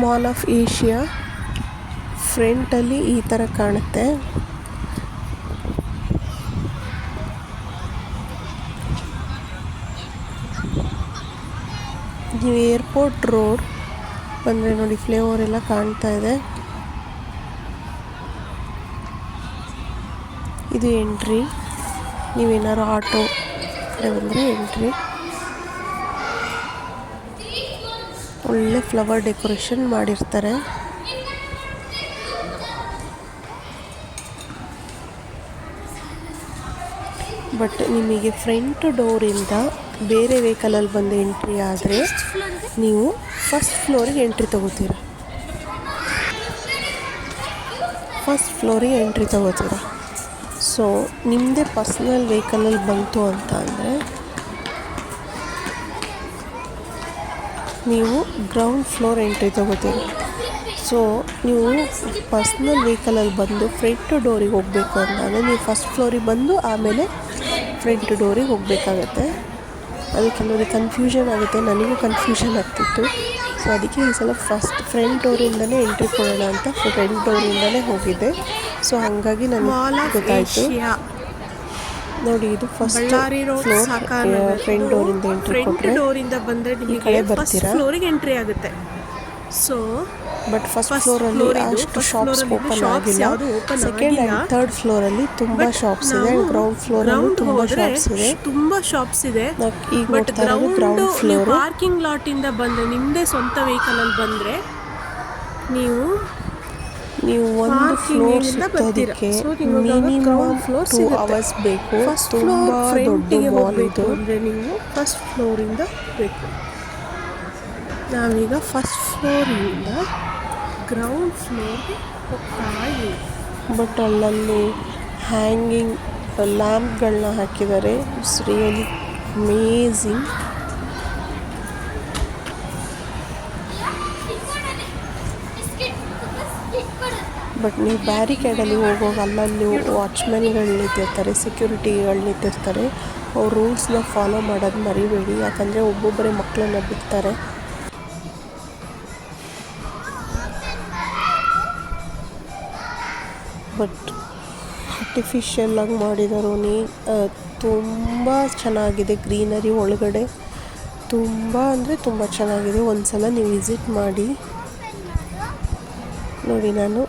Mall of Asia ಫ್ರಂಟಲ್ಲಿ ಈ ಥರ ಕಾಣುತ್ತೆ. ನೀವು ಏರ್ಪೋರ್ಟ್ ರೋಡ್ ಬಂದರೆ ನೋಡಿ ಫ್ಲೇವರ್ ಎಲ್ಲ ಕಾಣ್ತಾ ಇದೆ. ಇದು ಎಂಟ್ರಿ. ನೀವೇನಾದ್ರು ಆಟೋ ಬಂದರೆ ಎಂಟ್ರಿ. ಒಳ್ಳೆ ಫ್ಲವರ್ ಡೆಕೋರೇಷನ್ ಮಾಡಿರ್ತಾರೆ. ಬಟ್ ನಿಮಗೆ ಫ್ರಂಟ್ ಡೋರಿಂದ ಬೇರೆ ವೆಹಿಕಲಲ್ಲಿ ಬಂದು ಎಂಟ್ರಿ ಆದರೆ ನೀವು ಫಸ್ಟ್ ಫ್ಲೋರಿಗೆ ಎಂಟ್ರಿ ತಗೋತೀರ. ಸೊ ನಿಮ್ಮದೇ ಪರ್ಸ್ನಲ್ ವೆಹಿಕಲಲ್ಲಿ ಬಂತು ಅಂತ ಅಂದರೆ ನೀವು ಗ್ರೌಂಡ್ ಫ್ಲೋರ್ ಎಂಟ್ರಿ ತಗೋತೀರಿ. ಸೊ ನೀವು ಪರ್ಸ್ನಲ್ ವೆಹಿಕಲಲ್ಲಿ ಬಂದು ಫ್ರಂಟ್ ಡೋರಿಗೆ ಹೋಗಬೇಕು ಅಂತಂದರೆ ನೀವು ಫಸ್ಟ್ ಫ್ಲೋರಿಗೆ ಬಂದು ಆಮೇಲೆ ಫ್ರಂಟ್ ಡೋರಿಗೆ ಹೋಗಬೇಕಾಗತ್ತೆ. ಅದು ಕೆಲವರಿಗೆ ಕನ್ಫ್ಯೂಷನ್ ಆಗುತ್ತೆ, ನನಗೂ ಕನ್ಫ್ಯೂಷನ್ ಆಗ್ತಿತ್ತು. ಸೊ ಅದಕ್ಕೆ ಈ ಸಲ ಫಸ್ಟ್ ಫ್ರಂಟ್ ಡೋರಿಂದನೇ ಎಂಟ್ರಿ ಕೊಡೋಣ ಅಂತ ಫ್ರಂಟ್ ಡೋರಿಂದನೇ ಹೋಗಿದ್ದೆ. ಸೊ ಹಾಗಾಗಿ ನನಗೆ ಗೊತ್ತಾಯಿತು. ನೋಡಿ ಇದು ಫಸ್ಟ್ ಫ್ಲೋರ್. ಫ್ರಂಟ್ ಡೋರಿಂದ ಎಂಟ್ರಿ ಕೊಟ್ಟರೆ ಈ ಕಡೆ ಬರ್ತೀರಾ. ಎಂಟ್ರಿ ಆಗುತ್ತೆ. ಸೊ ಬಟ್ ಫಸ್ಟ್ ಫ್ಲೋರಲ್ಲಿ ಅಷ್ಟು ಶಾಪ್ಸ್ ಓಪನ್ ಆಗಿಲ್ಲ. ಸೆಕೆಂಡ್ ಆ್ಯಂಡ್ ಥರ್ಡ್ ಫ್ಲೋರಲ್ಲಿ ತುಂಬ ಶಾಪ್ಸ್ ಇದೆ. ಗ್ರೌಂಡ್ ಫ್ಲೋರಲ್ಲಿ ತುಂಬ ಶಾಪ್ಸ್ ಇದೆ. ಈಗ ನೋಡ್ತಾ ಇರೋದು ಗ್ರೌಂಡ್ ಫ್ಲೋರ್. ಪಾರ್ಕಿಂಗ್ ಲಾಟಿಂದ ಬಂದರೆ ನಿಮ್ಮದೇ ಸ್ವಂತ ವೆಹಿಕಲಲ್ಲಿ ಬಂದರೆ ನೀವು ಒಂದು ಫ್ಲೋರ್ ಸುತ್ತೋದಕ್ಕೆ ಮಿನಿಮಮ್ 2 hours ಬೇಕು. ತುಂಬ ದೊಡ್ಡ ಮಾಲ್ ಇದು. ಅಂದರೆ ನೀವು ಫಸ್ಟ್ ಫ್ಲೋರಿಂದ ಬೇಕು. ನಾವೀಗ ಫಸ್ಟ್ ಫ್ಲೋರಿಂದ ಗ್ರೌಂಡ್ ಫ್ಲೋರ್ಗೆ ಹೋಗ್ತಾ ಇದ್ದೀವಿ. ಬಟ್ ಅಲ್ಲಲ್ಲಿ ಹ್ಯಾಂಗಿಂಗ್ ಲ್ಯಾಂಪ್ಗಳನ್ನ ಹಾಕಿದ್ದಾರೆ. It's really amazing. ಬಟ್ ನೀವು ಬ್ಯಾರಿಕೇಡಲ್ಲಿ ಹೋಗುವಾಗ ಅಲ್ಲಲ್ಲಿ ವಾಚ್ಮೆನ್ಗಳು ನಿಂತಿರ್ತಾರೆ, ಸೆಕ್ಯೂರಿಟಿಗಳು ನಿಂತಿರ್ತಾರೆ. ಅವ್ರ ರೂಲ್ಸ್ನ ಫಾಲೋ ಮಾಡೋದು ಮರಿಬೇಡಿ, ಯಾಕಂದರೆ ಒಬ್ಬೊಬ್ಬರೇ ಮಕ್ಕಳನ್ನ ಬಿಡ್ತಾರೆ. ಬಟ್ ಆರ್ಟಿಫಿಷಿಯಲ್ಲಾಗಿ ಮಾಡಿದರು. ತುಂಬ ಚೆನ್ನಾಗಿದೆ. ಗ್ರೀನರಿ ಒಳಗಡೆ ತುಂಬ ಅಂದರೆ ತುಂಬ ಚೆನ್ನಾಗಿದೆ. ಒಂದು ಸಲ ನೀವು ವಿಸಿಟ್ ಮಾಡಿ. ನೋಡಿ ನಾನು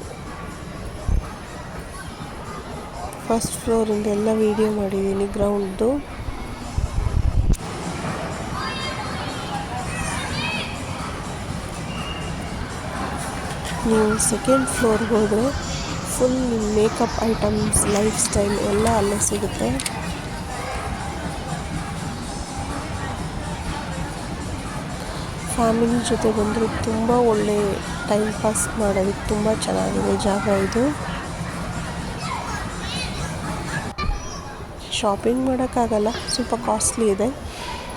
ಫಸ್ಟ್ ಫ್ಲೋರಿಂದ ಎಲ್ಲ ವೀಡಿಯೋ ಮಾಡಿದ್ದೀನಿ ಗ್ರೌಂಡ್ದು. ನೀವು ಸೆಕೆಂಡ್ ಫ್ಲೋರ್ಗೆ ಹೋದರೆ full makeup items, life style ಎಲ್ಲ ಅಲ್ಲೇ ಸಿಗುತ್ತೆ. ಫ್ಯಾಮಿಲಿ ಜೊತೆ ಬಂದರೆ ತುಂಬ ಒಳ್ಳೆ ಟೈಮ್ ಪಾಸ್ ಮಾಡೋದಕ್ಕೆ ತುಂಬ ಚೆನ್ನಾಗಿದೆ ಜಾಗ ಇದು. ಶಾಪಿಂಗ್ ಮಾಡೋಕ್ಕಾಗಲ್ಲ, ಸ್ವಲ್ಪ ಕಾಸ್ಟ್ಲಿ ಇದೆ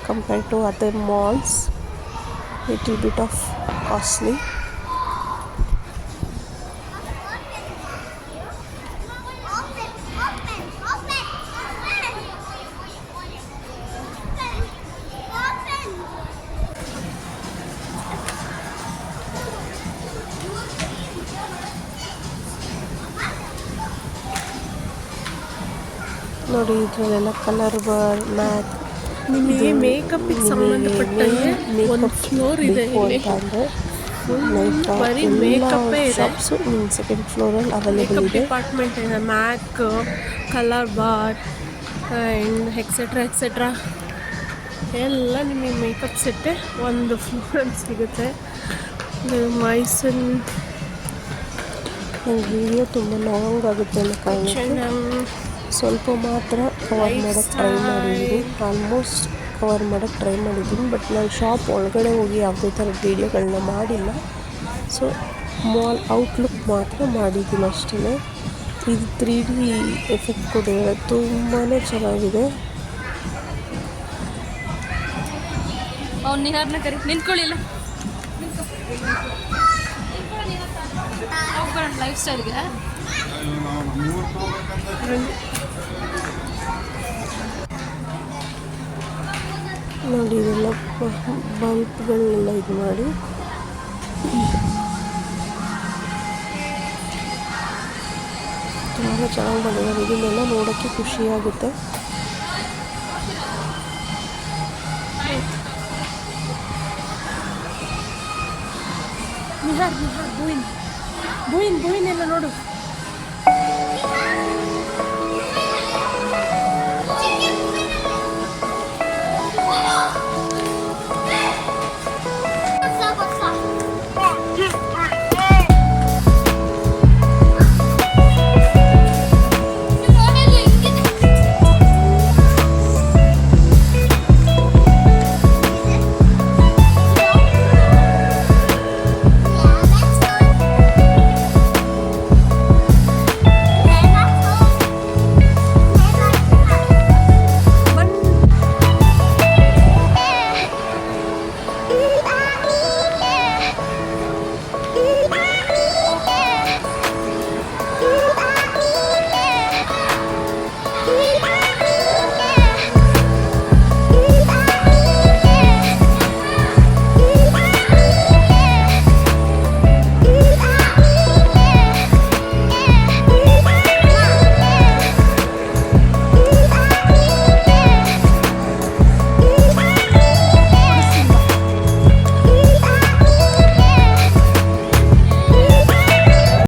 compare to other malls. Little bit of costly. ನೋಡಿ ಇದರಲ್ಲೆಲ್ಲ ಕಲರ್ ಬಾರ್, ಮ್ಯಾಕ್, ನಿಮಗೆ ಮೇಕಪ್ಪಿಗೆ ಸಂಬಂಧಪಟ್ಟಂಗೆ ಒಂದು ಫ್ಲೋರ್ ಇದೆ. ಬರೀ ಮೇಕಪ್ಪೇ ಇದೆ. ಶಾಪ್ಸು ನಿಮ್ಮ ಸೆಕೆಂಡ್ ಫ್ಲೋರಲ್ಲಿ ಅವೈಲೇಬಲ್ ಇದೆ. ಡಿಪಾರ್ಟ್ಮೆಂಟ್ ಇದೆ. ಮ್ಯಾಕ್, ಕಲರ್ ಬಾರ್ ಆ್ಯಂಡ್ ಎಕ್ಸೆಟ್ರಾ ಎಲ್ಲ ನಿಮಗೆ ಮೇಕಪ್ ಸೆಟ್ಟೆ ಒಂದು ಫ್ಲೋರಲ್ಲಿ ಸಿಗುತ್ತೆ. ಮೈಸೂರು ವಿಡಿಯೋ ತುಂಬ ಲಾಂಗ್ ಆಗುತ್ತೆ ಅನ್ನೋ ಕಾರಣಕ್ಕೆ ಸ್ವಲ್ಪ ಮಾತ್ರ ಕವರ್ ಮಾಡೋಕ್ಕೆ ಟ್ರೈ ಮಾಡಿದ್ದೀನಿ. ಆಲ್ಮೋಸ್ಟ್ ಕವರ್ ಮಾಡೋಕ್ಕೆ ಟ್ರೈ ಮಾಡಿದ್ದೀನಿ. ಬಟ್ ನಾನು ಶಾಪ್ ಒಳಗಡೆ ಹೋಗಿ ಯಾವುದೇ ಥರದ ವೀಡಿಯೋಗಳನ್ನ ಮಾಡಿಲ್ಲ. ಸೊ ಮಾಲ್ ಔಟ್ಲುಕ್ ಮಾತ್ರ ಮಾಡಿದ್ದೀನಿ ಅಷ್ಟೇ. ಇದು 3D ಎಫೆಕ್ಟ್ ಕೊಟ್ಟಿದ್ದಾರೆ, ತುಂಬಾ ಚೆನ್ನಾಗಿದೆ. ನಿಂತ್ಕೊಳ್ಳಿಲ್ಲ ಲೈಫ್ ಸ್ಟೈಲ್ಗೆ ನೋಡಿ ಇದೆಲ್ಲ ಬಲ್ಬ್ಗಳನ್ನೆಲ್ಲ ಇದು ಮಾಡಿ ತುಂಬ ಚೆನ್ನಾಗಿ ಬಂದಿದ್ದಾರೆ. ಇದನ್ನೆಲ್ಲ ನೋಡೋಕ್ಕೆ ಖುಷಿಯಾಗುತ್ತೆ. ನಿಹಾರ್ ನಿಹಾರ್ ಬೂಯಿನ್ ಬೂಯಿನ್ ಬೂಯಿನ್ ಎಲ್ಲ ನೋಡು.